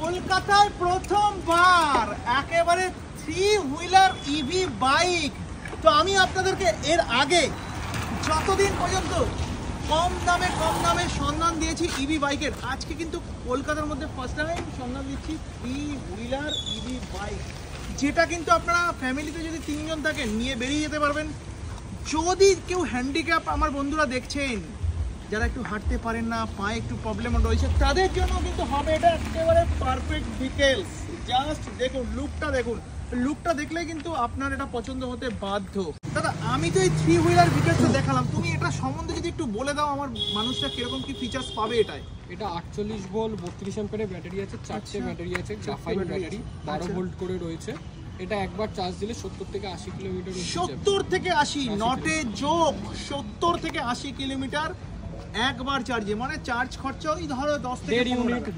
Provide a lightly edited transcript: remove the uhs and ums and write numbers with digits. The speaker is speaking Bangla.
কলকাতায় প্রথমবার একেবারে 3 হুইলার ইভি বাইক। তো আমি আপনাদেরকে এর আগে যতদিন পর্যন্ত কম দামে সন্ধান দিয়েছি ইভি বাইকের, আজকে কিন্তু কলকাতার মধ্যে ফার্স্ট টাইম সন্ধান দিচ্ছি 3 হুইলার ইভি বাইক, যেটা কিন্তু আপনারা ফ্যামিলিতে যদি 3 জন থাকেন নিয়ে বেরিয়ে যেতে পারবেন। যদি কেউ হ্যান্ডিক্যাপ আমার বন্ধুরা দেখছেন, যারা একটু হাঁটতে পারেন না, পায়ে একটু প্রবলেম রয়েছে, তাদের জন্য কিন্তু হবে এটা একেবারে পারফেক্ট ভেহিকেলস। জাস্ট দেখুন লুকটা, দেখুন লুকটা দেখলে কিন্তু আপনার এটা পছন্দ হতে বাধ্য। দাদা আমি তো এই 3 হুইলার ভেহিকেলসটা দেখালাম, তুমি এটা সম্বন্ধে যদি একটু বলে দাও আমার মানুষরা কিরকম কি ফিচার্স পাবে এটায়। এটা 48 ভোল্ট 32 অ্যাম্পিয়ারের ব্যাটারি আছে, 4টে ব্যাটারি আছে, গ্রাফাইট ব্যাটারি 12 ভোল্ট করে রয়েছে। এটা একবার চার্জ দিলে 70 থেকে 80 কিলোমিটার। 70 থেকে 80 নটে যোগ 70 থেকে 80 কিলোমিটার একবার চার্জে, মানে চার্জ খরচা ওই ধরো 10 থেকে 15 টাকা।